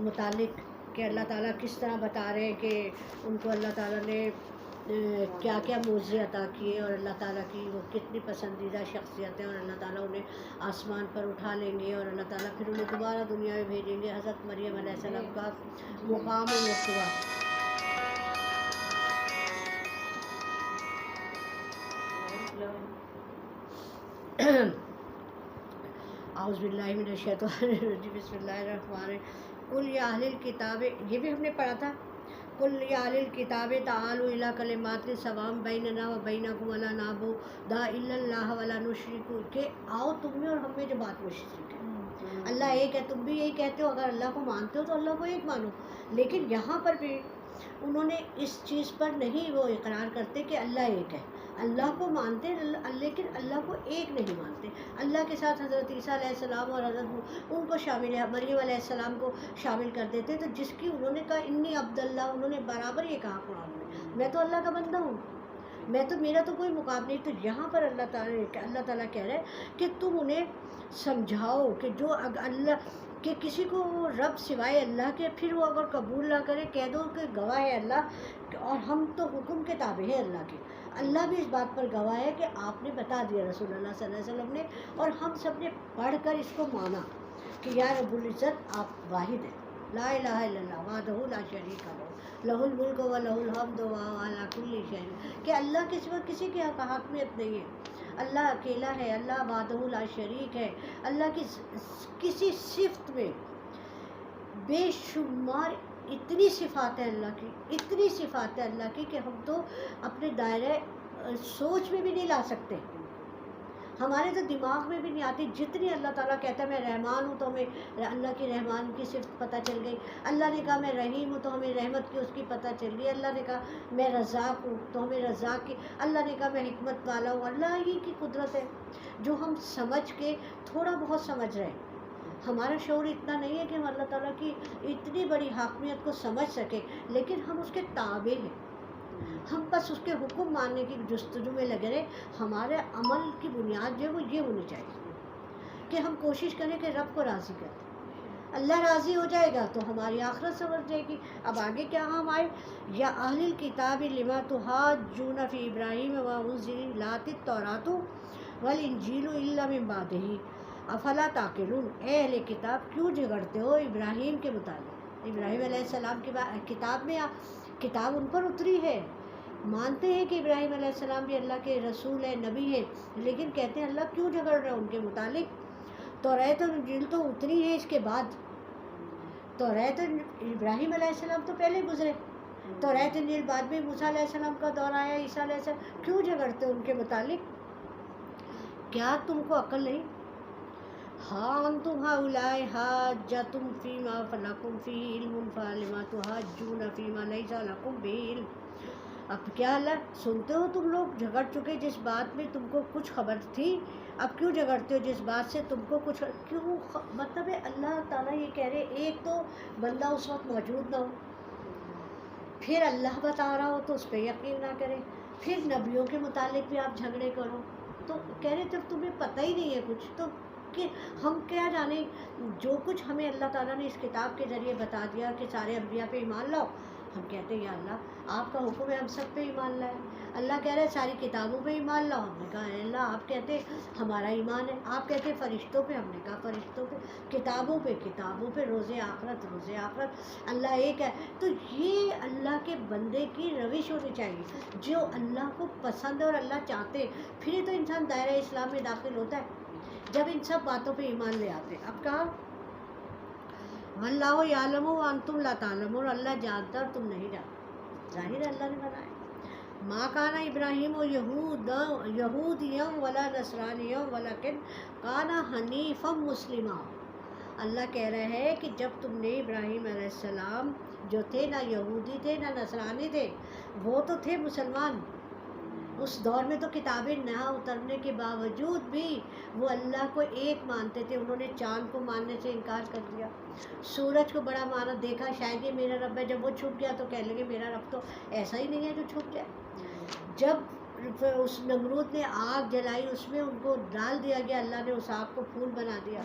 متعلق کہ اللہ تعالیٰ کس طرح بتا رہے ہیں کہ ان کو اللہ تعالیٰ نے کیا کیا معجزے عطا کیے، اور اللہ تعالیٰ کی وہ کتنی پسندیدہ شخصیت ہیں، اور اللہ تعالیٰ انہیں آسمان پر اٹھا لیں گے اور اللہ تعالیٰ پھر انہیں دوبارہ دنیا میں بھیجیں گے۔ حضرت مریم علیہ السلام کا مقام و مرتبہ۔ اعوذ باللہ من الشیطان الرجیم، بسم اللہ الرحمن الرحیم۔ قل یا اہل الکتاب، یہ بھی ہم نے پڑھا تھا، قل یا اہل الکتاب تعالوا الی کلمات سواء بیننا و بینکم الا نعبد الا اللہ ولا نشرک، کہ آؤ تم میں اور ہم میں جو بات مشترک ہے، اللہ ایک ہے، تم بھی یہی کہتے ہو، اگر اللہ کو مانتے ہو تو اللہ کو ایک مانو، لیکن یہاں پر بھی انہوں نے اس چیز پر نہیں وہ اقرار کرتے کہ اللہ ایک ہے، اللہ کو مانتے لیکن اللہ کو ایک نہیں مانتے۔ اللہ کے ساتھ حضرت عیسیٰ علیہ السلام اور حضرت ان کو شامل ہے، مریم علیہ السلام کو شامل کر دیتے، تو جس کی انہوں نے کہا انی عبداللہ، انہوں نے برابر یہ کہا قرآن میں تو اللہ کا بندہ ہوں، میرا تو کوئی مقابلہ نہیں۔ تو یہاں پر اللہ تعالیٰ کہہ رہے ہیں کہ تم انہیں سمجھاؤ کہ جو اللہ کہ کسی کو رب سوائے اللہ کے، پھر وہ اگر قبول نہ کرے، کہہ دو کہ گواہ ہے اللہ، اور ہم تو حکم کے تابع ہیں اللہ کے، اللہ بھی اس بات پر گواہ ہے کہ آپ نے بتا دیا رسول اللہ صلی اللہ علیہ وسلم نے، اور ہم سب نے پڑھ کر اس کو مانا کہ یا رب العزت آپ واحد ہیں، لا الہ الا اللہ وحدہ لا شریک لہ لہ الملک و لہ الحمد وہو علی کل شیء، کہ اللہ کے سوا کسی کی حاکمیت نہیں ہے، اللہ اکیلا ہے، اللہ وحدہ لا شریک ہے، اللہ کی کسی صفت میں بے شمار اتنی صفات ہیں اللہ کی، اتنی صفات ہیں اللہ کی کہ ہم تو اپنے دائرہ سوچ میں بھی نہیں لا سکتے، ہمارے تو دماغ میں بھی نہیں آتی، جتنی اللہ تعالیٰ کہتا ہے میں رحمان ہوں تو ہمیں اللہ کی رحمان کی صفت پتہ چل گئی، اللہ نے کہا میں رحیم ہوں تو ہمیں رحمت کی اس کی پتہ چل گئی، اللہ نے کہا میں رزاق ہوں تو ہمیں رزاق کی، اللہ نے کہا میں حکمت والا ہوں، اللہ ہی کی قدرت ہے جو ہم سمجھ کے تھوڑا بہت سمجھ رہے ہیں، ہمارا شعور اتنا نہیں ہے کہ ہم اللہ تعالیٰ کی اتنی بڑی حاکمیت کو سمجھ سکیں، لیکن ہم اس کے تابع ہیں، ہم بس اس کے حکم ماننے کی جستجو میں لگے رہے۔ ہمارے عمل کی بنیاد جو ہے وہ یہ ہونی چاہیے کہ ہم کوشش کریں کہ رب کو راضی کریں، اللہ راضی ہو جائے گا تو ہماری آخرت سنور جائے گی۔ اب آگے کیا ہم آئے، یا اہل الکتاب لما تحاجون فی ابراہیم و انزلت التوراۃ والانجیل الا من بعدہ افلا تعقلون، اے اہل کتاب کیوں جھگڑتے ہو ابراہیم کے متعلق، ابراہیم علیہ السلام کی کتاب میں کتاب ان پر اتری ہے، مانتے ہیں کہ ابراہیم علیہ السلام بھی اللہ کے رسول ہیں، نبی ہیں، لیکن کہتے ہیں اللہ کیوں جھگڑ رہے ہیں ان کے متعلق، توریت اور انجیل تو اتری ہے اس کے بعد، توریت ابراہیم علیہ السلام تو پہلے گزرے، توریت انجیل بعد میں موسیٰ علیہ السلام کا دور آیا، عیسیٰ علیہ السلام، کیوں جھگڑتے ہو ان کے متعلق، کیا تم کو عقل نہیں؟ ہاں انتم ہؤلاء حاجتم فیما فلکم فیہ علم فلم تحاجون فیما لیس لکم بہ علم، اب کیا اللہ سنتے ہو تم لوگ جھگڑ چکے جس بات میں تم کو کچھ خبر تھی، اب کیوں جھگڑتے ہو جس بات سے تم کو کچھ کیوں مطلب ہے اللہ تعالیٰ یہ کہہ رہے ایک تو بندہ اس وقت موجود نہ ہو، پھر اللہ بتا رہا ہو تو اس پہ یقین نہ کریں، پھر نبیوں کے متعلق بھی آپ جھگڑے کرو، تو کہہ رہے جب تمہیں پتہ ہی نہیں ہے کچھ تو کہ ہم کیا جانیں، جو کچھ ہمیں اللہ تعالیٰ نے اس کتاب کے ذریعے بتا دیا کہ سارے انبیاء پہ ایمان لاؤ، ہم کہتے ہیں یا اللہ آپ کا حکم ہے ہم سب پہ ایمان لائیں، اللہ کہہ رہے ہیں ساری کتابوں پہ ایمان لاؤ، ہم نے کہا اے اللہ آپ کہتے ہیں ہمارا ایمان ہے، آپ کہتے ہیں فرشتوں پہ، ہم نے کہا فرشتوں پہ، کتابوں پہ، روز آخرت اللہ ایک ہے۔ تو یہ اللہ کے بندے کی روش ہونی چاہیے جو اللہ کو پسند ہے اور اللہ چاہتے ہیں، پھر ہی تو انسان دائرہ اسلام میں داخل ہوتا ہے جب ان سب باتوں پہ ایمان لے آتے۔ اب کہا واللہ یعلم وانتم لا تعلمون، اللہ جانتا اور تم نہیں جانتے، ظاہر اللہ نے بنایا۔ ما کان ابراہیم یہودیا ولا نصرانیا ولکن کان حنیفا مسلما، اللہ کہہ رہے ہیں کہ جب تم نے ابراہیم علیہ السلام جو تھے نہ یہودی تھے نہ نصرانی تھے، وہ تو تھے مسلمان، اس دور میں تو کتابیں نہ اترنے کے باوجود بھی وہ اللہ کو ایک مانتے تھے، انہوں نے چاند کو ماننے سے انکار کر دیا، سورج کو بڑا مانا، دیکھا شاید یہ میرا رب ہے، جب وہ چھپ گیا تو کہنے لگے میرا رب تو ایسا ہی نہیں ہے جو چھپ جائے۔ جب اس نمرود نے آگ جلائی اس میں ان کو ڈال دیا گیا، اللہ نے اس آگ کو پھول بنا دیا،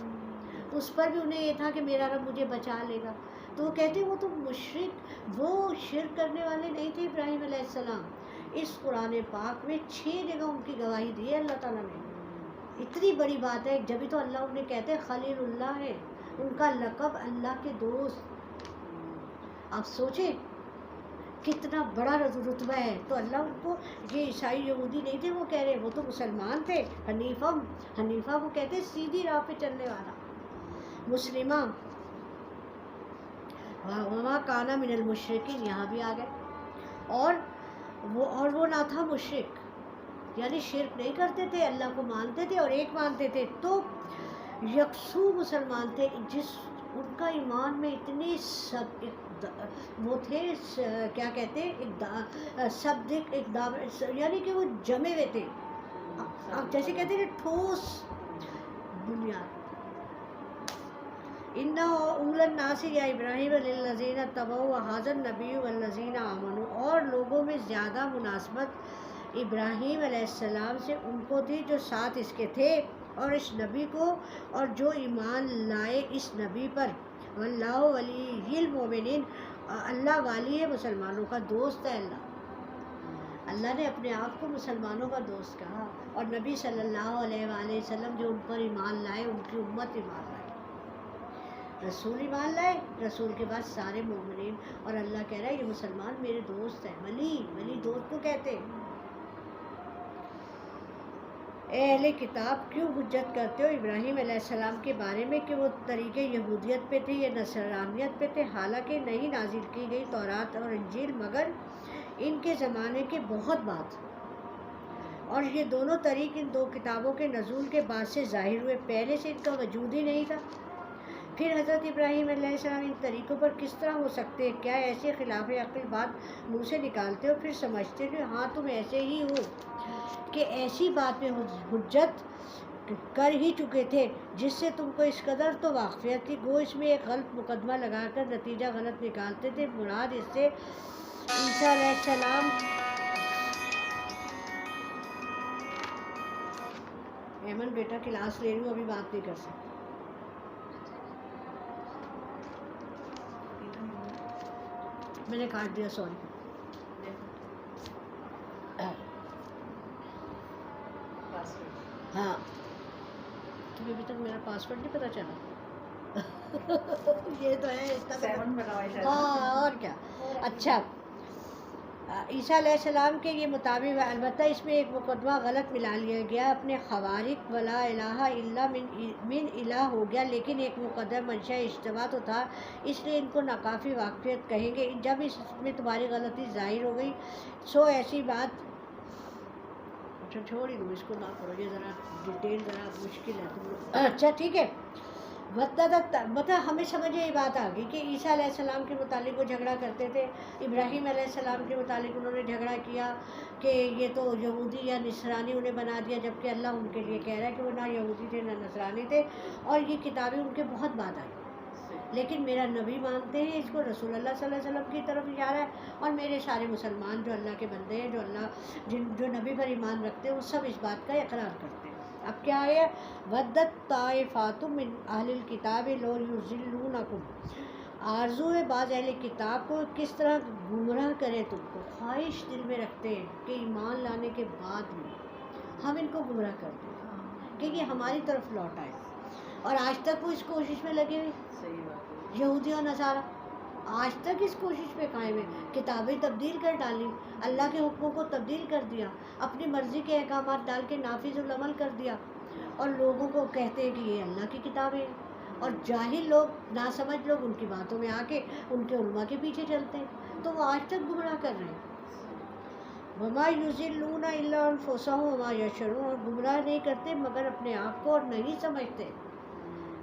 اس پر بھی انہیں یہ تھا کہ میرا رب مجھے بچا لے گا، تو وہ کہتے ہیں وہ تو مشرک، وہ شرک کرنے والے نہیں تھے ابراہیم علیہ السلام۔ اس قرآن پاک میں 6 جگہ ان کی گواہی دی ہے اللہ تعالیٰ نے۔ اتنی بڑی بات ہے، جبھی تو اللہ انہیں کہتے ہیں خلیل اللہ ہے، ان کا لقب اللہ کے دوست۔ آپ سوچیں کتنا بڑا رتبہ ہے۔ تو اللہ ان کو، یہ عیسائی یہودی نہیں تھے وہ کہہ رہے، وہ تو مسلمان تھے، حنیفہ وہ کہتے ہیں سیدھی راہ پہ چلنے والا، مسلمہ۔ وما کانا من المشرکین، یہاں بھی آ گئے، اور وہ نہ تھا مشرک، یعنی شرک نہیں کرتے تھے، اللہ کو مانتے تھے اور ایک مانتے تھے، تو یکسو مسلمان تھے، جس ان کا ایمان میں اتنی وہ تھے، کیا کہتے ہیں، صدق اقدام، یعنی کہ وہ جمے ہوئے تھے، جیسے کہتے ہیں ٹھوس بنیاد۔ اِنَّ أُولَى النَّاسِ یا ابراہیم لِلَّذِينَ اتَّبَعُوا وَهَٰذَا النَّبِيُّ وَالَّذِينَ آمَنُوا، اور لوگوں میں زیادہ مناسبت ابراہیم علیہ السلام سے ان کو تھی جو ساتھ اس کے تھے، اور اس نبی کو، اور جو ایمان لائے اس نبی پر۔ واللہ ولی المؤمنین، اللہ والی ہے مسلمانوں کا، دوست ہے اللہ نے اپنے آپ کو مسلمانوں کا دوست کہا، اور نبی صلی اللہ علیہ وآلہ وسلم جو ان پر ایمان لائے، ان کی امت ایمان لائے، رسول ایمان لائے، رسول کے بعد سارے مومنین، اور اللہ کہہ رہا ہے یہ مسلمان میرے دوست ہیں۔ ولی دوست کو کہتے ہیں۔ اے اہل کتاب، کیوں حجت کرتے ہو ابراہیم علیہ السلام کے بارے میں کہ وہ طریقے یہودیت پہ تھے یا نصرانیت پہ تھے، حالانکہ نہیں نازل کی گئی تورات اور انجیل مگر ان کے زمانے کے بہت بعد، اور یہ دونوں طریق ان 2 کتابوں کے نزول کے بعد سے ظاہر ہوئے، پہلے سے ان کا وجود ہی نہیں تھا۔ پھر حضرت ابراہیم علیہ السلام ان طریقوں پر کس طرح ہو سکتے ہیں؟ کیا ایسے خلاف عقل بات منہ سے نکالتے ہو، پھر سمجھتے ہو ہاں تم ایسے ہی ہو، کہ ایسی بات میں حجت کر ہی چکے تھے جس سے تم کو اس قدر تو واقفیت تھی، گو اس میں ایک غلط مقدمہ لگا کر نتیجہ غلط نکالتے تھے، مراد اس سے عیسیٰ علیہ السلام۔ ایمن بیٹا کلاس لے رہی ہوں، ابھی بات نہیں کر سکتی۔ میں نے کاٹ دیا، سوری۔ ہاں، تمہیں ابھی تک میرا پاسورڈ نہیں پتہ چلا؟ یہ تو ہے، ہاں اور کیا۔ اچھا، عیسیٰ علیہ السلام کے یہ مطابق، البتہ اس میں ایک مقدمہ غلط ملا لیا گیا، اپنے خوارق ولا الہ الا من الہ ہو گیا، لیکن ایک مقدم منشا اجتماع تو تھا، اس لیے ان کو ناکافی واقفیت کہیں گے۔ جب اس میں تمہاری غلطی ظاہر ہو گئی سو ایسی بات، اچھا چھوڑ ہی دو اس کو، نہ پڑھو، یہ ذرا ڈیٹیل ذرا مشکل ہے تم لوگ۔ اچھا ٹھیک ہے، مطلب ہمیں سمجھ یہ بات آ گئی کہ عیسیٰ علیہ السلام کے متعلق وہ جھگڑا کرتے تھے، ابراہیم علیہ السلام کے متعلق انہوں نے جھگڑا کیا کہ یہ تو یہودی یا نصرانی انہیں بنا دیا، جبکہ اللہ ان کے لیے کہہ رہا ہے کہ وہ نہ یہودی تھے نہ نصرانی تھے، اور یہ کتابیں ان کے بہت بعد آئیں، لیکن میرا نبی مانتے ہیں، اس کو رسول اللہ صلی اللہ علیہ وسلم کی طرف اشارہ ہے، اور میرے سارے مسلمان جو اللہ کے بندے ہیں، جو نبی پر ایمان رکھتے ہیں، وہ سب اس بات کا اقرار کرتے ہیں۔ اب کیا ہے؟ ودت طائفات من اہل الکتاب لو یضلونکم، آرزو ہے بعض اہل کتاب کو کس طرح گمراہ کرے تم کو، خواہش دل میں رکھتے ہیں کہ ایمان لانے کے بعد بھی ہم ان کو گمراہ کر دیں کہ یہ ہماری طرف لوٹ آئے، اور آج تک وہ اس کوشش میں لگے ہوئے، یہودی اور نصارہ آج تک اس کوشش میں قائم ہے، کتابیں تبدیل کر ڈالی، اللہ کے حکموں کو تبدیل کر دیا، اپنی مرضی کے احکامات ڈال کے نافذ العمل کر دیا، اور لوگوں کو کہتے ہیں کہ یہ اللہ کی کتابیں ہیں، اور جاہل لوگ، ناسمجھ لوگ ان کی باتوں میں آ کے ان کے علماء کے پیچھے چلتے ہیں، تو وہ آج تک گمراہ کر رہے ہیں۔ وما یضلون الا انفسهم وما یشعرون، اور گمراہ نہیں کرتے مگر اپنے آپ کو، اور نہیں سمجھتے۔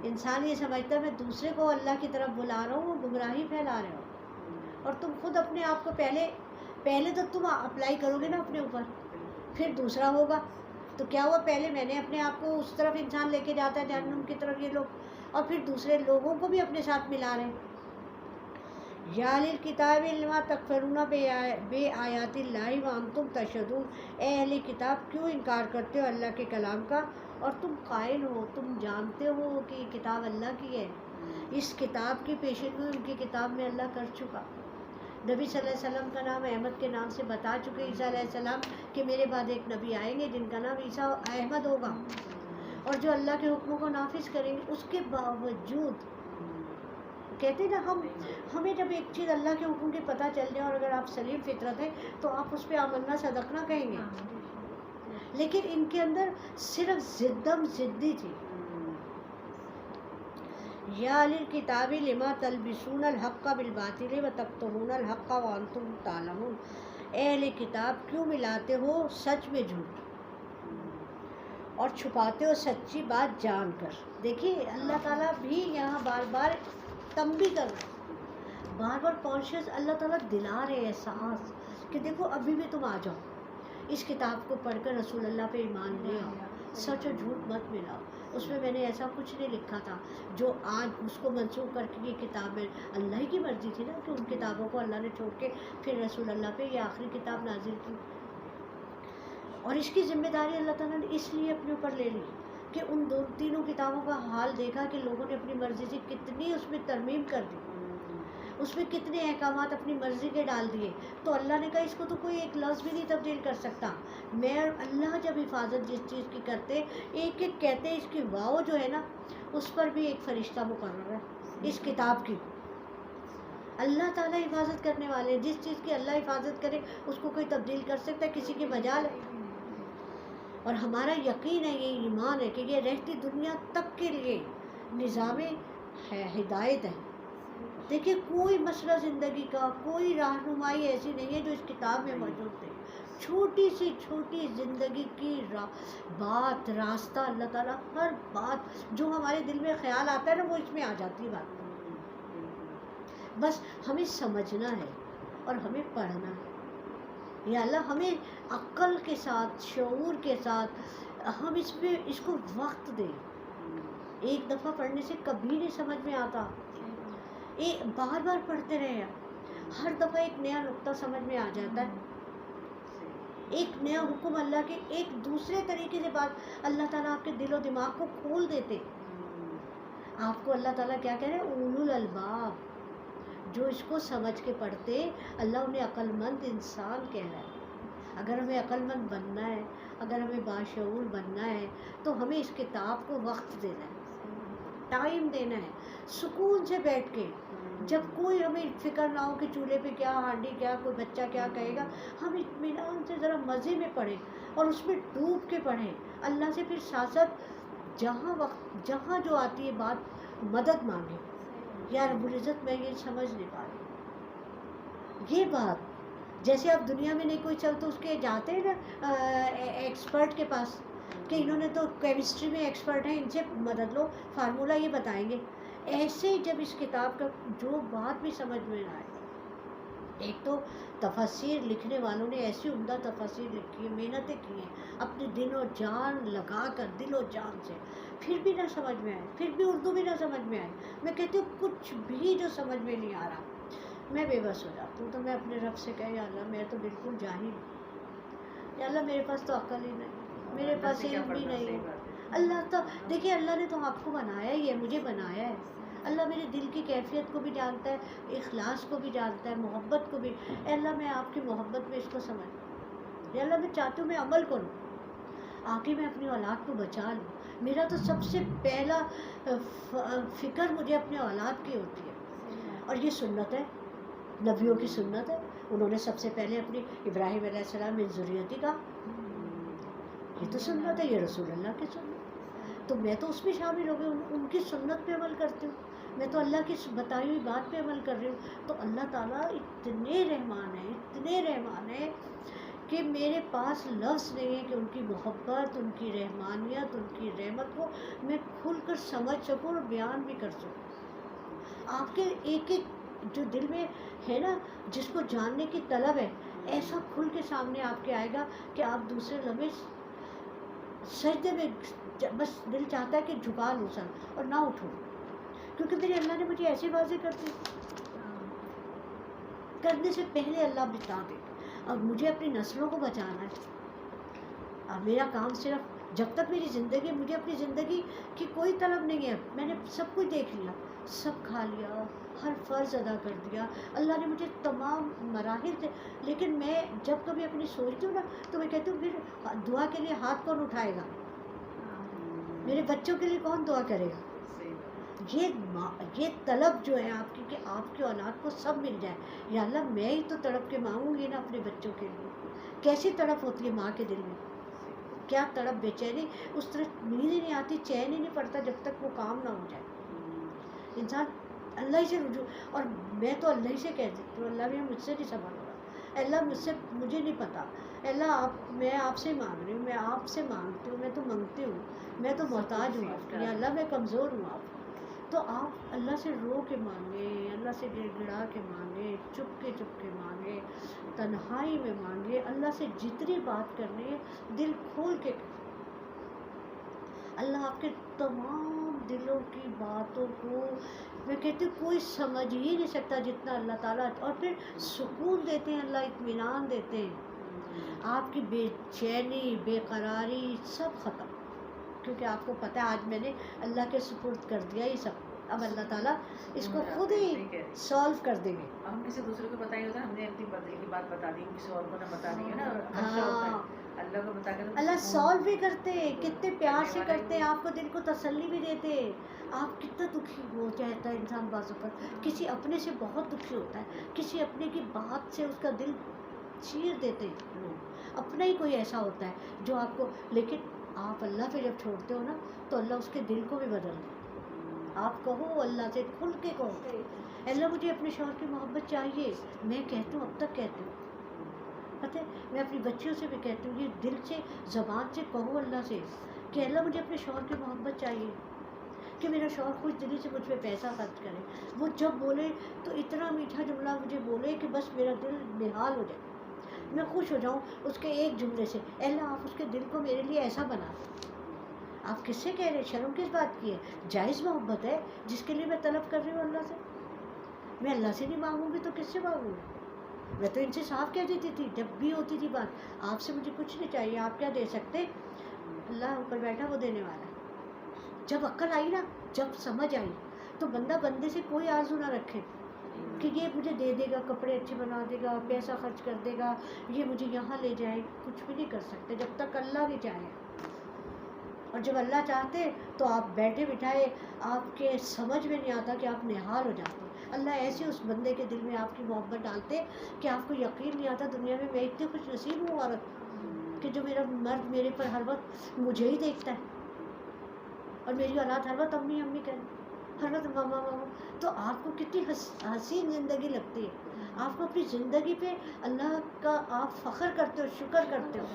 انسان یہ سمجھتا ہے میں دوسرے کو اللہ کی طرف بلا رہا ہوں، وہ گمراہی پھیلا رہے ہو، اور تم خود اپنے آپ کو پہلے تو تم اپلائی کرو گے نا اپنے اوپر، پھر دوسرا ہوگا، تو کیا ہوا؟ پہلے میں نے اپنے آپ کو اس طرف انسان لے کے جاتا ہے جہنم کی طرف یہ لوگ، اور پھر دوسرے لوگوں کو بھی اپنے ساتھ ملا رہے ہیں۔ یا اہل الکتاب لما تکفرون بے آیات اللہ وانتم تشہدون، اے اہل کتاب کیوں انکار کرتے ہو اللہ کے کلام کا اور تم قائل ہو، تم جانتے ہو کہ یہ کتاب اللہ کی ہے، اس کتاب کی پیشن گوئی ان کی کتاب میں اللہ کر چکا. نبی صلی اللہ علیہ وسلم کا نام احمد کے نام سے بتا چکے عیسیٰ علیہ السلام کہ میرے بعد ایک نبی آئیں گے جن کا نام عیسیٰ احمد ہوگا، اور جو اللہ کے حکموں کو نافذ کریں گے. اس کے باوجود کہتے ہیں نا، ہمیں جب ایک چیز اللہ کے حکم کی پتہ چل جائے اور اگر آپ سلیم فطرت ہیں تو آپ اس پہ آمنا صدقنا کہیں گے. لیکن ان کے اندر صرف ضدی تھی. یا اہل الکتاب لما تلبسون الحق بالباطل وتکتمون الحق وانتم تعلمون. اے اہل کتاب کیوں ملاتے ہو سچ میں جھوٹ اور چھپاتے ہو سچی بات جان کر. دیکھیے اللہ تعالیٰ بھی یہاں بار بار تنبیہ کر رہے ہیں، بار بار کانشیس اللہ تعالیٰ دلا رہے احساس کہ دیکھو ابھی بھی تم آ جاؤ، اس کتاب کو پڑھ کر رسول اللہ پہ ایمان لے آؤ، سچ اور جھوٹ مت ملاؤ. اس میں میں نے ایسا کچھ نہیں لکھا تھا جو آج اس کو منسوخ کر کے یہ کتاب ہے. اللہ ہی کی مرضی تھی نا کہ ان کتابوں کو اللہ نے چھوڑ کے پھر رسول اللہ پہ یہ آخری کتاب نازل کی. اور اس کی ذمہ داری اللہ تعالیٰ نے اس لیے اپنے اوپر لے لی کہ ان تینوں کتابوں کا حال دیکھا کہ لوگوں نے اپنی مرضی سے کتنی اس میں ترمیم کر دی، اس میں کتنے احکامات اپنی مرضی کے ڈال دیے. تو اللہ نے کہا اس کو تو کوئی ایک لفظ بھی نہیں تبدیل کر سکتا. میں اور اللہ جب حفاظت جس چیز کی کرتے، ایک ایک کہتے اس کی واؤ جو ہے نا اس پر بھی ایک فرشتہ مقرر ہے اس کتاب کی. اللہ تعالیٰ حفاظت کرنے والے ہیں. جس چیز کی اللہ حفاظت کرے اس کو کوئی تبدیل کر سکتا ہے؟ کسی کی مجال ہے؟ اور ہمارا یقین ہے، یہ ایمان ہے کہ یہ رہتی دنیا تک کے لیے نظام ہدایت ہے. دیکھیے کوئی مسئلہ زندگی کا، کوئی رہنمائی ایسی نہیں ہے جو اس کتاب میں موجود ہے. چھوٹی سی چھوٹی زندگی کی بات، راستہ، اللہ تعالیٰ ہر بات جو ہمارے دل میں خیال آتا ہے نا وہ اس میں آ جاتی ہے بات. بس ہمیں سمجھنا ہے اور ہمیں پڑھنا ہے. یا اللہ ہمیں عقل کے ساتھ، شعور کے ساتھ ہم اس کو وقت دیں. ایک دفعہ پڑھنے سے کبھی نہیں سمجھ میں آتا، بار بار پڑھتے رہے، ہر دفعہ ایک نیا نقطہ سمجھ میں آ جاتا ہے، ایک نیا حکم اللہ کے ایک دوسرے طریقے سے بات اللہ تعالیٰ آپ کے دل و دماغ کو کھول دیتے. آپ کو اللہ تعالیٰ کیا کہہ رہے ہیں؟ اولو الالباب. جو اس کو سمجھ کے پڑھتے اللہ انہیں عقل مند انسان کہہ رہا ہے. اگر ہمیں عقل مند بننا ہے، اگر ہمیں باشعور بننا ہے تو ہمیں اس کتاب کو وقت دینا ہے، ٹائم دینا ہے، سکون سے بیٹھ کے. جب کوئی ہمیں فکر نہ ہو کہ چولہے پہ کیا، ہانڈی کیا، کوئی بچہ کیا کہے گا، ہم اطمینان سے ذرا مزے میں پڑھیں اور اس میں ڈوب کے پڑھیں. اللہ سے پھر ساتھ ساتھ جہاں جو آتی ہے بات مدد مانگیں. یا رب العزت میں یہ سمجھ نہیں پا رہی یہ بات. جیسے آپ دنیا میں نہیں کوئی چل تو اس کے جاتے ہیں نا ایکسپرٹ کے پاس کہ انہوں نے تو کیمسٹری میں ایکسپرٹ ہیں، ان سے مدد لو، فارمولہ یہ بتائیں گے. ایسے ہی جب اس کتاب کا جو بات بھی سمجھ میں نہ آئے، ایک تو تفاسیر لکھنے والوں نے ایسی عمدہ تفاسیر لکھی ہے، محنتیں کی ہیں اپنے دل و جان لگا کر، دل و جان سے، پھر بھی نہ سمجھ میں آئے، پھر بھی اردو بھی نہ سمجھ میں آئے. میں کہتی ہوں کچھ بھی جو سمجھ میں نہیں آ رہا میں بے بس ہو جاتی ہوں. تو میں اپنے رب سے کہا یا اللہ میں تو بالکل جاہل ہوں، یا اللہ میرے پاس تو عقل ہی نہیں، میرے پاس علم بھی نہیں. اللہ تو دیکھیے اللہ نے تو آپ کو بنایا ہی ہے، مجھے بنایا ہے. اللہ میرے دل کی کیفیت کو بھی جانتا ہے، اخلاص کو بھی جانتا ہے، محبت کو بھی. اے اللہ میں آپ کی محبت میں اس کو سمجھ، یا اللہ میں چاہتی ہوں میں عمل کروں، آگے میں اپنی اولاد کو بچا لوں. میرا تو سب سے پہلا فکر مجھے اپنے اولاد کی ہوتی ہے. اور یہ سنت ہے، نبیوں کی سنت ہے. انہوں نے سب سے پہلے اپنی ابراہیم علیہ السلام من ذریتی کا، یہ تو سنت ہے، یہ رسول اللہ کی سنت. تو میں تو اس میں شامل ہو گئی، ان کی سنت پہ عمل کرتی ہوں. میں تو اللہ کی بتائی ہوئی بات پہ عمل کر رہی ہوں. تو اللہ تعالیٰ اتنے رحمان ہیں، اتنے رحمان ہیں کہ میرے پاس لفظ نہیں ہے کہ ان کی محبت، ان کی رحمانیت، ان کی رحمت کو میں کھل کر سمجھ سکوں اور بیان بھی کر سکوں. آپ کے ایک ایک جو دل میں ہے نا، جس کو جاننے کی طلب ہے، ایسا کھل کے سامنے آپ کے آئے گا کہ آپ دوسرے لمحے سجدے میں بس دل چاہتا ہے کہ جھکا لوں سر اور نہ اٹھوں، کیونکہ میرے اللہ نے مجھے ایسے واضح کر دی. کرنے سے پہلے اللہ بتا دے. اور مجھے اپنی نسلوں کو بچانا ہے. اب میرا کام صرف جب تک میری زندگی، مجھے اپنی زندگی کی کوئی طلب نہیں ہے، میں نے سب کچھ دیکھ لیا، سب کھا لیا، ہر فرض ادا کر دیا، اللہ نے مجھے تمام مراحل سے، لیکن میں جب کبھی اپنی سوچتی ہوں نا تو میں کہتی ہوں پھر دعا کے لیے ہاتھ کون اٹھائے گا، میرے بچوں کے لیے کون دعا کرے گا؟ یہ طلب جو ہے آپ کی کہ آپ کی اولاد کو سب مل جائے، یا اللہ میں ہی تو تڑپ کے مانگوں گی نا اپنے بچوں کے لیے، کیسی تڑپ ہوتی ہے ماں کے دل میں، کیا تڑپ، بے چینی، اس طرح نیند ہی نہیں آتی، چین ہی نہیں پڑتا جب تک وہ کام نہ ہو جائے، انسان اللہ ہی سے رجوع، اور میں تو اللہ ہی سے کہہ دیتی ہوں اللہ بھی مجھ سے نہیں سنبھال ہو رہا، اللہ مجھے نہیں پتا، اللہ میں آپ سے مانگ رہی ہوں، میں آپ سے مانگتی ہوں، میں تو منگتی ہوں، میں تو محتاج ہوں آپ کی، یا اللہ میں کمزور ہوں آپ، تو آپ اللہ سے رو کے مانگیں، اللہ سے گڑ گڑا کے مانگیں، چپ کے مانگیں، تنہائی میں مانگیں، اللہ سے جتنی بات کرنی ہے دل کھول کے، اللہ آپ کے تمام دلوں کی باتوں کو، میں کہتی ہوں کوئی سمجھ ہی نہیں سکتا جتنا اللہ تعالیٰ، اور پھر سکون دیتے ہیں اللہ، اطمینان دیتے ہیں، آپ کی بے چینی، بے قراری سب ختم، کیونکہ آپ کو پتہ ہے آج میں نے اللہ کے سپرد کر دیا یہ سب، اب اللہ تعالیٰ اس کو خود ہی سالو کر دیں گے، ہم کسی دوسرے کو بتائیں ہوتا، ہم نے اپنی دل کی بات بتا دی، کسی اور کو نہ بتا دی ہے نا، اچھا ہوتا ہے اللہ کو بتا کے، اللہ سالو بھی کرتے ہیں، کتنے پیار سے کرتے ہیں، آپ کو دل کو تسلی بھی دیتے ہیں، آپ کتنا دکھی ہو جاتا ہے انسان بعض اوقات، کسی اپنے سے بہت دکھی ہوتا ہے، کسی اپنے کی بات سے اس کا دل چیر دیتے ہیں لوگ، اپنا ہی کوئی ایسا ہوتا ہے جو آپ کو، لیکن آپ اللہ پہ جب چھوڑتے ہو نا تو اللہ اس کے دل کو بھی بدل دے، آپ کہو اللہ سے کھل کے کہو اللہ مجھے اپنے شوہر کی محبت چاہیے، میں کہتی ہوں اب تک کہتی ہوں، پتہ ہے میں اپنی بچیوں سے بھی کہتی ہوں، یہ دل سے زبان سے کہو اللہ سے کہ اللہ مجھے اپنے شوہر کی محبت چاہیے، کہ میرا شوہر خوش دلی سے مجھ پہ پیسہ خرچ کرے، وہ جب بولے تو اتنا میٹھا جملہ مجھے بولے کہ بس میرا دل نہال ہو جائے، میں خوش ہو جاؤں اس کے ایک جملے سے، اللہ آپ اس کے دل کو میرے لیے ایسا بنا دیں، آپ کس سے کہہ رہے ہیں، شرم کس بات کی ہے، جائز محبت ہے جس کے لیے میں طلب کر رہی ہوں اللہ سے، میں اللہ سے نہیں مانگوں گی تو کس سے مانگوں گی، میں تو ان سے صاف کہہ دیتی تھی جب بھی ہوتی تھی بات، آپ سے مجھے کچھ نہیں چاہیے، آپ کیا دے سکتے، اللہ اوپر بیٹھا وہ دینے والا ہے، جب عقل آئی نا، جب سمجھ آئی تو بندہ بندے سے کوئی آرزو نہ رکھے کہ یہ مجھے دے دے گا، کپڑے اچھے بنا دے گا، پیسہ خرچ کر دے گا، یہ مجھے یہاں لے جائے، کچھ بھی نہیں کر سکتے جب تک اللہ نہیں چاہے، اور جب اللہ چاہتے تو آپ بیٹھے بٹھائے آپ کے سمجھ میں نہیں آتا کہ آپ نہال ہو جاتے، اللہ ایسے اس بندے کے دل میں آپ کی محبت ڈالتے کہ آپ کو یقین نہیں آتا دنیا میں اتنی خوش نصیب ہوں عورت کہ جو میرا مرد میرے پر ہر وقت مجھے ہی دیکھتا ہے، اور میری اولاد ہر وقت امی امی کہے، ہر وقت ماما ماما، تو آپ کو کتنی حسین زندگی لگتی ہے، آپ کو اپنی زندگی پہ اللہ کا آپ فخر کرتے ہو، شکر کرتے ہو،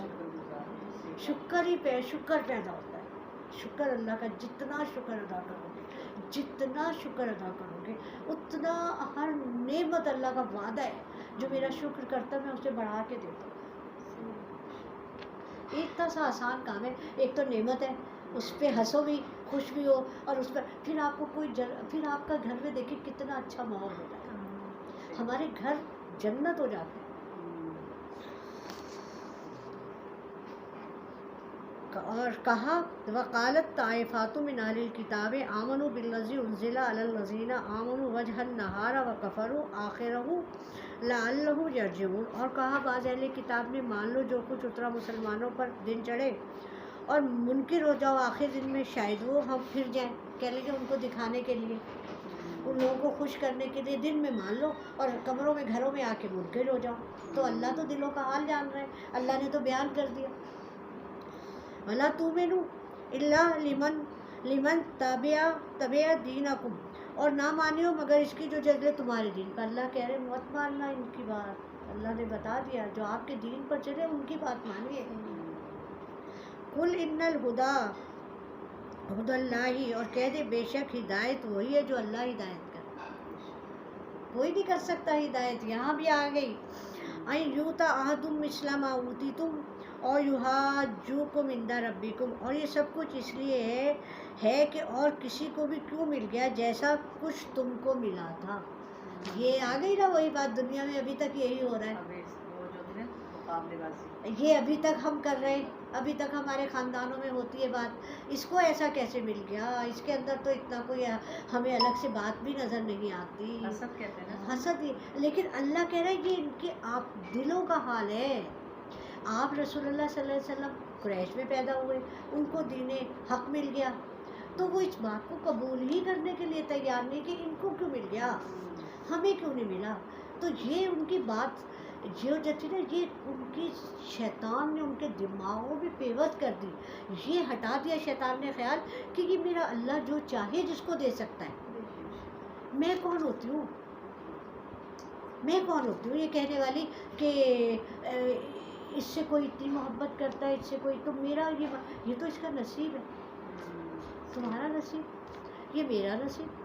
شکر ہی پہ شکر پیدا ہوتا ہے، شکر اللہ کا جتنا شکر ادا کرو گے، جتنا شکر ادا کرو گے اتنا، ہر نعمت اللہ کا وعدہ ہے جو میرا شکر کرتا میں اسے بڑھا کے دیتا ہوں، اتنا سا آسان کام ہے، ایک تو نعمت ہے اس پہ ہنسو بھی، خوش بھی ہو، اور اس پر پھر آپ کو پھر آپ کا گھر میں دیکھیں کتنا اچھا ماحول ہو جاتا ہے، ہمارے گھر جنت ہو جاتے ہیں، اور کہا وقالت طائفات من اہل الکتاب آمنوا بالذی انزل علی الذین آمنوا وجہ النہار وکفروا آخرہ لعلہم یرجعون، اور کہا بعض اہل کتاب نے مان لو جو کچھ اترا مسلمانوں پر دن چڑھے، اور منکر ہو جاؤ آخر دن میں شاید وہ ہم پھر جائیں، کہہ لیں گے ان کو دکھانے کے لیے، ان لوگوں کو خوش کرنے کے لیے دن میں مان لو اور کمروں میں گھروں میں آ کے منکر ہو جاؤ، تو اللہ تو دلوں کا حال جان رہے ہیں، اللہ نے تو بیان کر دیا، وَلَا تُؤْمِنُوا إِلَّا لِمَنْ تَبِعَ دِينَكُمْ، اور نہ مانیو مگر اس کی جو چلے تمہارے دین پر، اللہ کہہ رہے مت ماننا ان کی بات، اللہ نے بتا دیا جو آپ کے دین پر چلے ان کی بات مانیے، قُلْ إِنَّ الْهُدَىٰ ہدى اللہ، اور کہہ دے بے شک ہدایت وہی ہے جو اللہ ہدایت کرتا، کوئی نہیں کر سکتا ہدایت، یہاں بھی آ گئی، أَن يُؤْتَ أَحَدٌ مِثْلَ مَا أُوتِیتُمْ اور یحاجوکم عند ربکم، اور یہ سب کچھ اس لیے ہے کہ اور کسی کو بھی کیوں مل گیا جیسا کچھ تم کو ملا تھا، یہ آ گئی نا وہی بات، دنیا میں ابھی تک یہی ہو رہا ہے، وہ جو تھے معاملے بازی. یہ ابھی تک ہم کر رہے ہیں, ابھی تک ہمارے خاندانوں میں ہوتی ہے بات, اس کو ایسا کیسے مل گیا, اس کے اندر تو اتنا کوئی ہمیں الگ سے بات بھی نظر نہیں آتی. حسد کہتے ہیں نا. حسد ہی, لیکن اللہ کہہ رہا ہے یہ ان کے آپ دلوں کا حال ہے. آپ رسول اللہ صلی اللہ علیہ وسلم قریش میں پیدا ہوئے, ان کو دین حق مل گیا, تو وہ اس بات کو قبول ہی کرنے کے لیے تیار نہیں کہ ان کو کیوں مل گیا, ہمیں کیوں نہیں ملا. تو یہ ان کی بات جو تھی نا, یہ ان کی شیطان نے ان کے دماغوں میں پیوست کر دی. یہ ہٹا دیا شیطان نے خیال کہ یہ میرا اللہ جو چاہے جس کو دے سکتا ہے. میں کون ہوتی ہوں, میں کون ہوتی ہوں یہ کہنے والی کہ اس سے کوئی اتنی محبت کرتا ہے, اس سے کوئی, تو میرا یہ تو اس کا نصیب ہے. تمہارا نصیب, یہ میرا نصیب.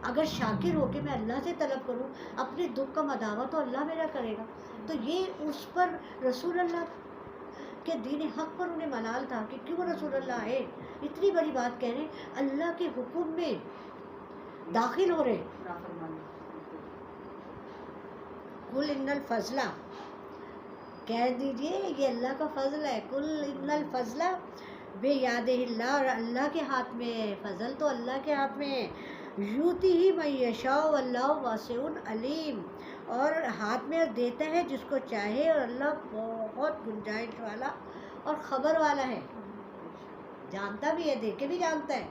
اگر شاکر ہو کے میں اللہ سے طلب کروں, اپنے دکھ کا مداوع تو اللہ میرا کرے گا. تو یہ اس پر رسول اللہ کے دین حق پر انہیں ملال تھا کہ کیوں رسول اللہ آئے, اتنی بڑی بات کہہ رہے, اللہ کے حکم میں داخل ہو رہے. قل ان الفضل, کہہ دیجئے یہ اللہ کا فضل ہے. قل ان الفضل بیاد اللہ, اور اللہ کے ہاتھ میں ہے, فضل تو اللہ کے ہاتھ میں ہے. یوتی ہی من یشاء واللہ واسع علیم, اور ہاتھ میں دیتا ہے جس کو چاہے, اور اللہ بہت گنجائش والا اور خبر والا ہے. جانتا بھی ہے, دے کے بھی جانتا ہے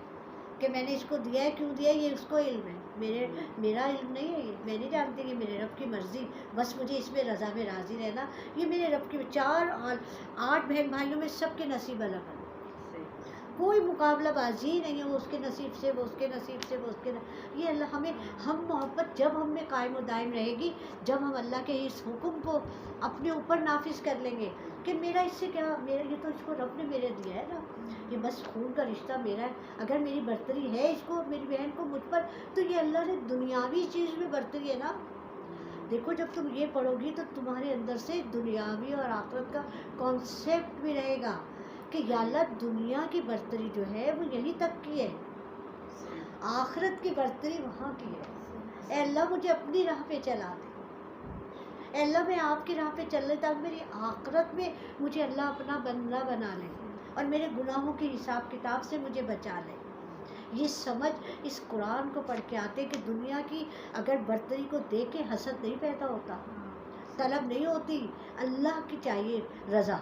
کہ میں نے اس کو دیا ہے, کیوں دیا ہے, یہ اس کو علم ہے. میرا علم نہیں ہے, یہ میں نہیں جانتی, کہ میرے رب کی مرضی, بس مجھے اس میں رضا میں راضی رہنا. یہ میرے رب کی 8 بہن بھائیوں میں سب کے نصیب الگ ہے, کوئی مقابلہ بازی نہیں ہے. وہ اس کے نصیب سے, وہ اس کے نصیب سے, وہ اس کے یہ اللہ ہمیں, ہم محبت جب ہم میں قائم و دائم رہے گی, جب ہم اللہ کے اس حکم کو اپنے اوپر نافذ کر لیں گے کہ میرا اس سے کیا, میرا یہ تو اس کو رب نے میرے دیا ہے نا, یہ بس خون کا رشتہ میرا ہے. اگر میری برتری ہے اس کو, میری بہن کو مجھ پر, تو یہ اللہ نے دنیاوی چیز میں برتری ہے نا. دیکھو جب تم یہ پڑھو گی تو تمہارے اندر سے دنیاوی اور آخرت کا کانسیپٹ بھی رہے گا کہ یا اللہ دنیا کی برتری جو ہے وہ یہیں تک کی ہے, آخرت کی برتری وہاں کی ہے. اے اللہ مجھے اپنی راہ پہ چلا دے, اے اللہ میں آپ کی راہ پہ چل رہا, تاکہ میری آخرت میں مجھے اللہ اپنا بندہ بنا لے, اور میرے گناہوں کی حساب کتاب سے مجھے بچا لے. یہ سمجھ اس قرآن کو پڑھ کے آتے کہ دنیا کی اگر برتری کو دیکھ کے حسد نہیں پیدا ہوتا, طلب نہیں ہوتی. اللہ کی چاہیے رضا,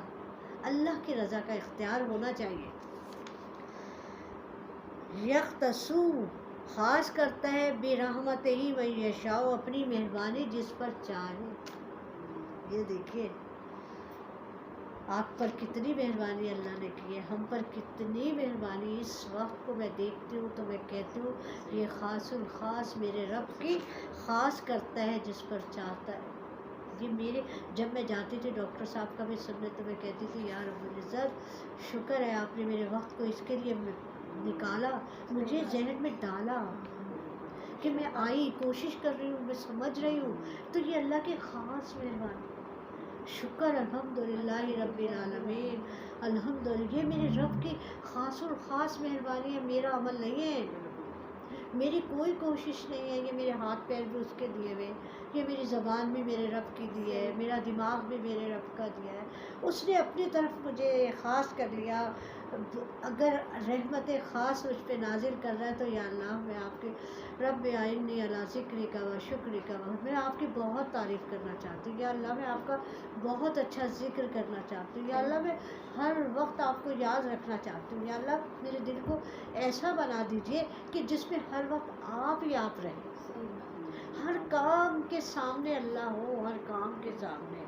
اللہ کی رضا کا اختیار ہونا چاہیے. یختصو, خاص کرتا ہے, برحمتہ ہی من یشاء, اپنی مہربانی جس پر چاہے. یہ دیکھیے آپ پر کتنی مہربانی اللہ نے کی ہے, ہم پر کتنی مہربانی. اس وقت کو میں دیکھتی ہوں تو میں کہتی ہوں یہ خاص الخاص میرے رب کی, خاص کرتا ہے جس پر چاہتا ہے. یہ میرے, جب میں جاتی تھی ڈاکٹر صاحب کا بھی سننے, تو میں کہتی تھی یا رب العزت شکر ہے آپ نے میرے وقت کو اس کے لیے نکالا, مجھے ذہن میں ڈالا کہ میں آئی, کوشش کر رہی ہوں, میں سمجھ رہی ہوں. تو یہ اللہ کی خاص مہربانی. شکر الحمدللہ رب العالمین, الحمدللہ, یہ میرے رب کی خاص الخاص مہربانی ہے. میرا عمل نہیں ہے, میری کوئی کوشش نہیں ہے. یہ میرے ہاتھ پیر بھی اس کے دیے ہوئے, یہ میری زبان بھی میرے رب کی دی ہے, میرا دماغ بھی میرے رب کا دیا ہے. اس نے اپنی طرف مجھے خاص کر لیا. اگر رحمت خاص مجھ پہ نازل کر رہا ہے تو یا اللہ میں آپ کے رب آئینی علی ذکری کا و شکری کا, میں آپ کی بہت تعریف کرنا چاہتی ہوں. یا اللہ میں آپ کا بہت اچھا ذکر کرنا چاہتی ہوں. یا اللہ میں ہر وقت آپ کو یاد رکھنا چاہتی ہوں. یا اللہ میرے دل کو ایسا بنا دیجئے کہ جس میں ہر وقت آپ ہی آپ رہیں, ہر کام کے سامنے اللہ ہو, ہر کام کے سامنے.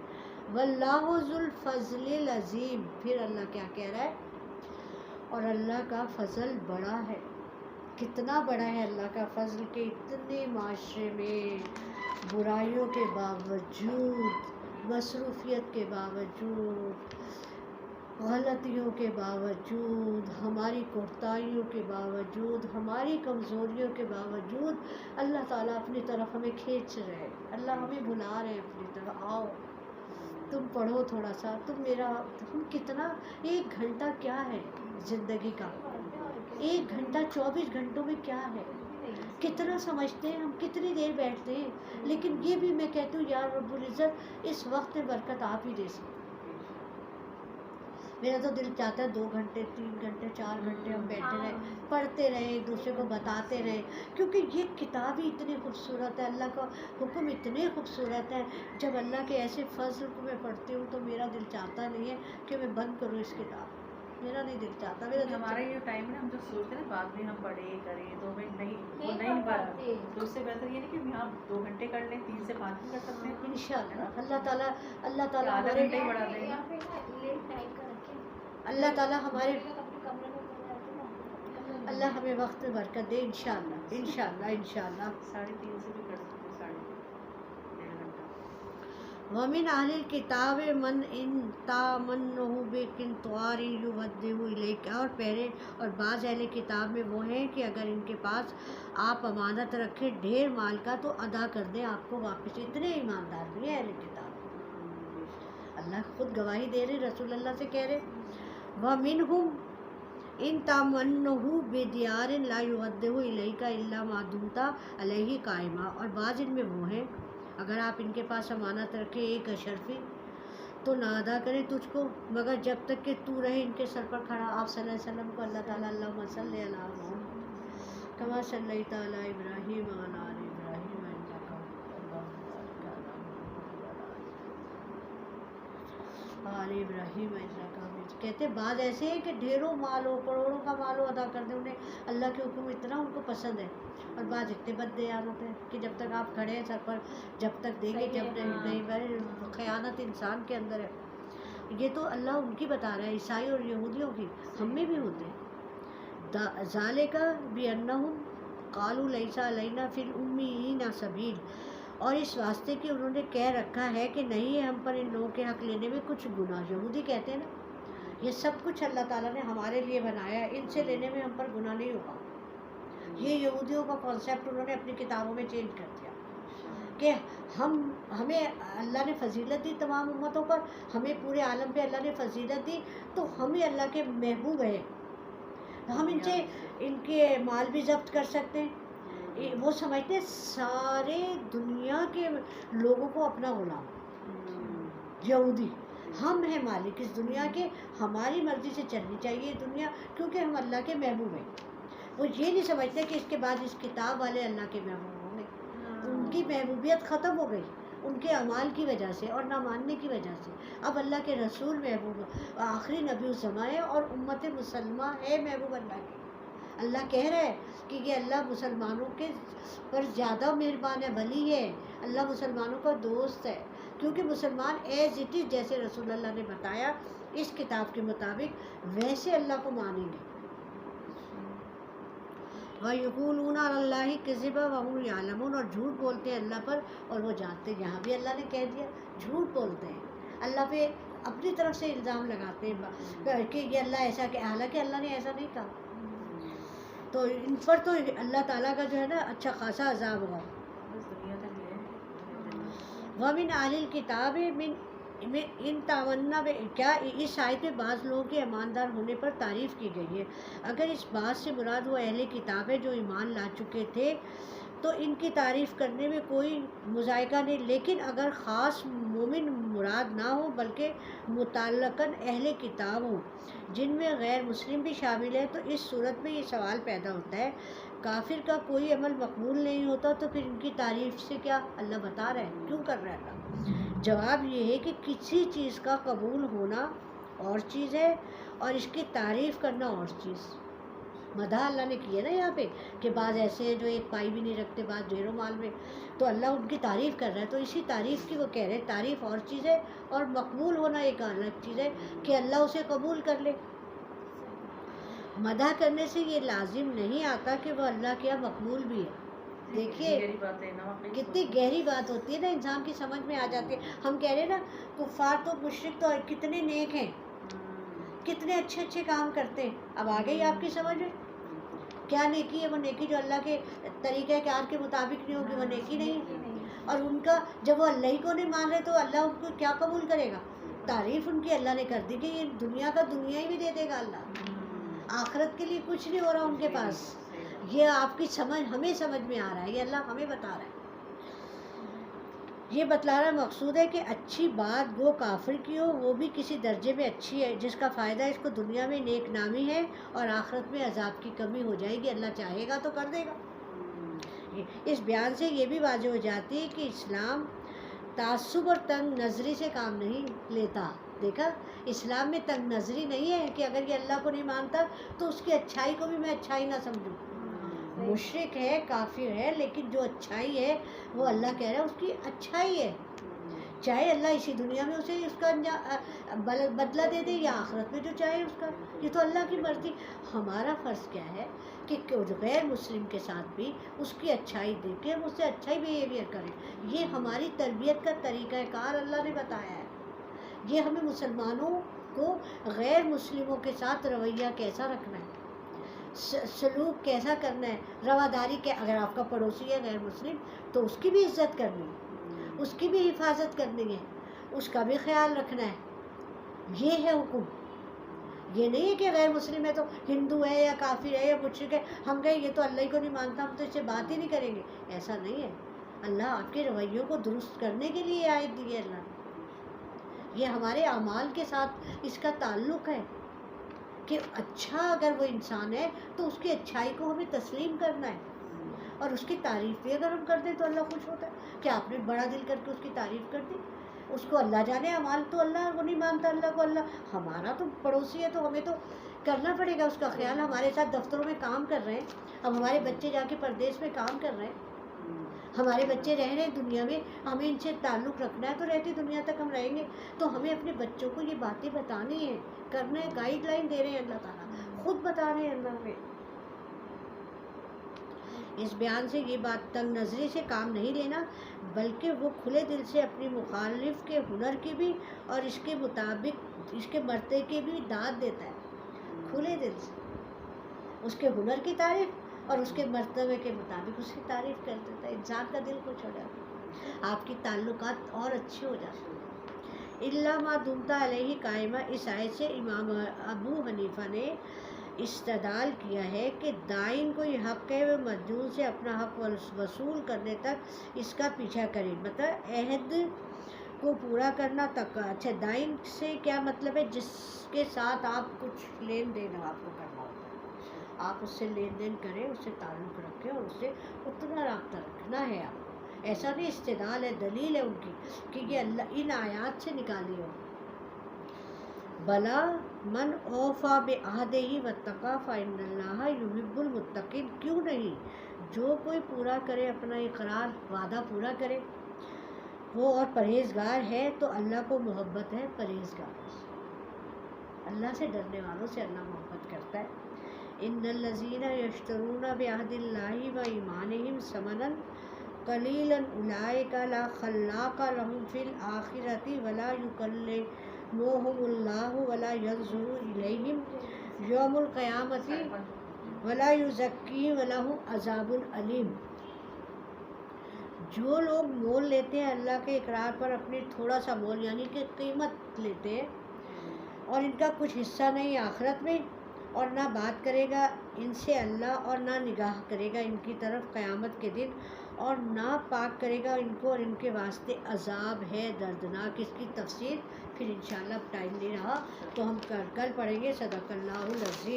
واللہ ذو الفضل العظیم. پھر اللہ کیا کہہ رہا ہے, اور اللہ کا فضل بڑا ہے. کتنا بڑا ہے اللہ کا فضل کہ اتنے معاشرے میں برائیوں کے باوجود, مصروفیت کے باوجود, غلطیوں کے باوجود, ہماری کوتاہیوں کے باوجود, ہماری کمزوریوں کے باوجود, اللہ تعالیٰ اپنی طرف ہمیں کھینچ رہے, اللہ ہمیں بلا رہے ہیں اپنی طرف. آؤ تم پڑھو تھوڑا سا, تم میرا, ہم کتنا, 1 گھنٹہ کیا ہے زندگی کا, 1 گھنٹہ 24 گھنٹوں میں کیا ہے. کتنا سمجھتے ہیں ہم، کتنی دیر بیٹھتے ہیں، لیکن یہ بھی میں کہتی ہوں یا رب العزت اس وقت میں برکت آپ ہی دے سکتے۔ میرا تو دل چاہتا ہے 2 گھنٹے 3 گھنٹے 4 گھنٹے ہم بیٹھے رہیں، پڑھتے رہیں، ایک دوسرے کو بتاتے رہیں، کیونکہ یہ کتاب ہی اتنی خوبصورت ہے، اللہ کا حکم اتنے خوبصورت ہے۔ جب اللہ کے ایسے فضل کو میں پڑھتی ہوں تو میرا دل چاہتا نہیں ہے کہ میں بند کروں اس کتاب، میرا نہیں دل چاہتا، میرا دل ہمارا یہ ٹائم ہے نا، ہم جو سوچتے ہیں بعد میں ہم پڑھیں کریں تو ہمیں وہ نہیں پڑھتے، تو اس سے بہتر یہ نہیں کہ ہم 2 گھنٹے کر لیں، 3 سے 5 بھی کر سکتے ہیں انشاءاللہ۔ اللہ تعالیٰ آدھا ہمارے گھنٹے ہی بڑھا دیں گے۔ اللہ ہمیں وقت میں برکت دے، انشاءاللہ انشاءاللہ انشاءاللہ۔ 3:30 سے بھی کر سکتے ہیں، 1.5 گھنٹہ۔ وَمِنْ أَهْلِ الْكِتَابِ مَنْ إِنْ تَأْمَنْهُ بِقِنْطَارٍ يُؤَدِّهُ إِلَيْكَ، اور بعض اہل کتاب میں وہ ہیں کہ اگر ان کے پاس آپ امانت رکھیں ڈھیر مال کا تو ادا کر دیں آپ کو واپس، اتنے ایماندار بھی ہیں اہل کتاب۔ اللہ خود گواہی دے رہے، رسول اللہ سے کہہ رہے وَمِنْهُمْ ان تامنہ بدیار لا یودہ الیک الا ما دمت علیہ قائما، اور بعض ان میں وہ ہیں اگر آپ ان کے پاس امانت رکھیں ایک اشرفی تو نہ ادا کریں تجھ کو مگر جب تک کہ تو رہے ان کے سر پر کھڑا۔ آپ صلی اللہ علیہ وسلم کو اللہ تعالیٰ اللہم صلی علی محمد کما صلیت علی ابراہیم وعلی آل ابراہیم انک آل ابراہیم انک حمید۔ کہتے بعض ایسے ہیں کہ ڈھیروں مال ہو، کروڑوں کا مال ہو، ادا کر دیں، انہیں اللہ کے حکم اتنا ان کو پسند ہے، اور بعض اتنے بد دیانت ہیں کہ جب تک آپ کھڑے ہیں سر پر جب تک دیں گے، جب نہیں بھائی خیانت انسان کے اندر ہے۔ یہ تو اللہ ان کی بتا رہا ہے، عیسائی اور یہودیوں کی، ہم میں بھی ہوتے ہیں۔ ذالک بانہم قالوا لیس علینا فی الامیین سبیل، اور اس واسطے کہ انہوں نے کہہ رکھا ہے کہ نہیں ہے ہم پر ان لوگوں کے حق لینے میں کچھ گناہ۔ یہودی کہتے ہیں نا یہ سب کچھ اللہ تعالیٰ نے ہمارے لیے بنایا ہے، ان سے لینے میں ہم پر گناہ نہیں ہوگا۔ یہ یہودیوں کا کانسیپٹ انہوں نے اپنی کتابوں میں چینج کر دیا کہ ہمیں اللہ نے فضیلت دی تمام امتوں پر، ہمیں پورے عالم پہ اللہ نے فضیلت دی، تو ہمیں اللہ کے محبوب ہیں، ہم ان سے ان کے مال بھی ضبط کر سکتے ہیں۔ وہ سمجھتے ہیں سارے دنیا کے لوگوں کو اپنا غلام، یہودی ہم ہیں مالک اس دنیا کے، ہماری مرضی سے چلنی چاہیے دنیا، کیونکہ ہم اللہ کے محبوب ہیں۔ وہ یہ نہیں سمجھتے کہ اس کے بعد اس کتاب والے اللہ کے محبوب ہوں گے، ان کی محبوبیت ختم ہو گئی ان کے اعمال کی وجہ سے اور نہ ماننے کی وجہ سے۔ اب اللہ کے رسول محبوب آخری نبی الزماں ہے اور امت مسلمہ ہے محبوب اللہ کی۔ اللہ کہہ رہا ہے کہ یہ اللہ مسلمانوں کے پر زیادہ مہربان ہے، ولی ہے، اللہ مسلمانوں کا دوست ہے، کیونکہ مسلمان ایز اٹ از جیسے رسول اللہ نے بتایا اس کتاب کے مطابق ویسے اللہ کو مانیں گے۔ وَيَقُولُونَ عَلَى اللَّهِ كَذِبًا وَهُمْ يَعْلَمُونَ، اور جھوٹ بولتے ہیں اللہ پر اور وہ جانتے ہیں۔ یہاں بھی اللہ نے کہہ دیا جھوٹ بولتے ہیں، اللہ پہ اپنی طرف سے الزام لگاتے ہیں کہ یہ اللہ ایسا کہ، حالانکہ اللہ نے ایسا نہیں کہا۔ تو ان پر تو اللہ تعالیٰ کا جو ہے نا اچھا خاصا عذاب ہوگا۔ وَمِنْ أَهْلِ الْكِتَابِ مِنْ ان تاونا، کیا اس آیت میں بعض لوگوں کے ایماندار ہونے پر تعریف کی گئی ہے؟ اگر اس بات سے مراد وہ اہل کتاب ہے جو ایمان لا چکے تھے تو ان کی تعریف کرنے میں کوئی مذائقہ نہیں، لیکن اگر خاص مومن مراد نہ ہو بلکہ متعلقاً اہل کتاب ہوں جن میں غیر مسلم بھی شامل ہے، تو اس صورت میں یہ سوال پیدا ہوتا ہے کافر کا کوئی عمل مقبول نہیں ہوتا تو پھر ان کی تعریف سے کیا اللہ بتا رہا ہے، کیوں کر رہا ہے اللہ؟ جواب یہ ہے کہ کسی چیز کا قبول ہونا اور چیز ہے اور اس کی تعریف کرنا اور چیز۔ مدح اللہ نے کی ہے نا یہاں پہ کہ بعض ایسے ہیں جو ایک پائی بھی نہیں رکھتے، بعض ڈھیروں مال میں، تو اللہ ان کی تعریف کر رہا ہے، تو اسی تعریف کی وہ کہہ رہے ہیں تعریف اور چیز ہے اور مقبول ہونا ایک الگ چیز ہے کہ اللہ اسے قبول کر لے۔ مدح کرنے سے یہ لازم نہیں آتا کہ وہ اللہ کے یہاں مقبول بھی ہے۔ دیکھیے کتنی گہری بات ہوتی ہے نا، انسان کی سمجھ میں آ جاتی ہے۔ ہم کہہ رہے ہیں نا کفار تو مشرک تو کتنے نیک ہیں، کتنے اچھے اچھے کام کرتے ہیں، اب آ گئی آپ کی سمجھ میں کیا نیکی ہے؟ وہ نیکی جو اللہ کے طریقہ کار کے مطابق نہیں ہوگی وہ نیکی نہیں ہے۔ اور ان کا جب وہ اللہ ہی کو نہیں مان رہے تو اللہ ان کو کیا قبول کرے گا؟ تعریف ان کی اللہ نے کر دی کہ یہ دنیا کا دنیا ہی بھی دے دے گا اللہ، آخرت کے لیے کچھ نہیں ہو رہا ان کے پاس، یہ آپ کی سمجھ ہمیں سمجھ میں آ رہا ہے، یہ اللہ ہمیں بتا رہا ہے. یہ بتلا رہا مقصود ہے کہ اچھی بات گو کافر کی ہو وہ بھی کسی درجے میں اچھی ہے، جس کا فائدہ اس کو دنیا میں نیک نامی ہے اور آخرت میں عذاب کی کمی ہو جائے گی. اللہ چاہے گا تو کر دے گا. اس بیان سے یہ بھی واضح ہو جاتی ہے کہ اسلام تعصب اور تنگ نظری سے کام نہیں لیتا. دیکھا، اسلام میں تنگ نظری نہیں ہے کہ اگر یہ اللہ کو نہیں مانتا تو اس کی اچھائی کو بھی میں اچھائی نہ سمجھوں. مشرک ہے، کافر ہے، لیکن جو اچھائی ہے وہ اللہ کہہ رہا ہے اس کی اچھائی ہے، چاہے اللہ اسی دنیا میں اسے اس کا بدلہ دے دے یا آخرت میں جو چاہے اس کا. یہ تو اللہ کی مرضی. ہمارا فرض کیا ہے کہ غیر مسلم کے ساتھ بھی اس کی اچھائی دیکھیں، ہم اس سے اچھائی بیہیویئر کریں. یہ ہماری تربیت کا طریقہ کار اللہ نے بتایا ہے. یہ ہمیں مسلمانوں کو غیر مسلموں کے ساتھ رویہ کیسا رکھنا ہے، سلوک کیسا کرنا ہے، رواداری کے. اگر آپ کا پڑوسی ہے غیر مسلم تو اس کی بھی عزت کرنی ہے، اس کی بھی حفاظت کرنی ہے، اس کا بھی خیال رکھنا ہے. یہ ہے حکم. یہ نہیں ہے کہ غیر مسلم ہے تو ہندو ہے یا کافر ہے یا مشرک ہے ہم کہیں یہ تو اللہ ہی کو نہیں مانتا ہم تو اس سے بات ہی نہیں کریں گے. ایسا نہیں ہے. اللہ آپ کے رویوں کو درست کرنے کے لیے آیت دی ہے اللہ نے. یہ ہمارے اعمال کے ساتھ اس کا تعلق ہے کہ اچھا اگر وہ انسان ہے تو اس کی اچھائی کو ہمیں تسلیم کرنا ہے اور اس کی تعریف بھی اگر ہم کر دیں تو اللہ خوش ہوتا ہے کہ آپ نے بڑا دل کر کے اس کی تعریف کر دی. اس کو اللہ جانے، اعمال تو اللہ کو نہیں مانتا اللہ کو. اللہ ہمارا تو پڑوسی ہے تو ہمیں تو کرنا پڑے گا اس کا خیال. ہمارے ساتھ دفتروں میں کام کر رہے ہیں، اب ہمارے بچے جا کے پردیس میں کام کر رہے ہیں، ہمارے بچے رہ رہے ہیں دنیا میں، ہمیں ان سے تعلق رکھنا ہے تو رہتی دنیا تک ہم رہیں گے. تو ہمیں اپنے بچوں کو یہ باتیں بتانی ہیں، کرنا ہے. گائیڈ لائن دے رہے ہیں اللہ تعالیٰ، خود بتا رہے ہیں اللہ ہمیں. اس بیان سے یہ بات تنگ نظری سے کام نہیں لینا بلکہ وہ کھلے دل سے اپنی مخالف کے ہنر کی بھی اور اس کے مطابق اس کے مرتبے کی بھی داد دیتا ہے. کھلے دل سے اس کے ہنر کی تعریف اور اس کے مرتبے کے مطابق اس کی تعریف کر دیتا ہے. انسان کا دل خوش ہو جاتا ہے، آپ کی تعلقات اور اچھے ہو جاتے ہیں. الا ما دمت علیہ قائمہ. اس آیت سے امام ابو حنیفہ نے استدلال کیا ہے کہ دائن کو یہ حق ہے وہ مدیون سے اپنا حق وصول کرنے تک اس کا پیچھا کرے. مطلب عہد کو پورا کرنا تک. اچھا، دائن سے کیا مطلب ہے؟ جس کے ساتھ آپ کچھ لین دین آپ کو کرنا ہوتا ہے، آپ اس سے لین دین کریں، اس سے تعلق رکھیں اور اس سے اتنا رابطہ رکھنا ہے آپ کو. ایسا نہیں، استدلال ہے، دلیل ہے ان کی کہ یہ اللہ ان آیات سے نکالی ہو. بلا من اوفا بعہدہ واتقی فإن اللہ یحب المتقین. کیوں نہیں؟ جو کوئی پورا کرے اپنا اقرار، وعدہ پورا کرے وہ اور پرہیزگار ہے تو اللہ کو محبت ہے پرہیزگاروں سے. اللہ سے ڈرنے والوں سے اللہ محبت کرتا ہے. ان الذین یشترون بعہد اللہ وایمانہم ثمنا قلیلا اولئک لا خلاق لهم فی الآخرۃ ولا یکلمهم اللہ ولا ینظر الیہم یوم القیامۃ ولا یزکیہم ولہم عذاب علیم. جو لوگ مول لیتے ہیں اللہ کے اقرار پر، اپنے تھوڑا سا مول یعنی کہ قیمت لیتے ہیں اور ان کا کچھ حصہ نہیں آخرت میں، اور نہ بات کرے گا ان سے اللہ اور نہ نگاہ کرے گا ان کی طرف قیامت کے دن، اور نہ پاک کرے گا ان کو، اور ان کے واسطے عذاب ہے دردناک. اس کی تفصیل پھر انشاءاللہ ٹائم نہیں رہا تو ہم کل پڑھیں گے. صدق اللہ العظیم.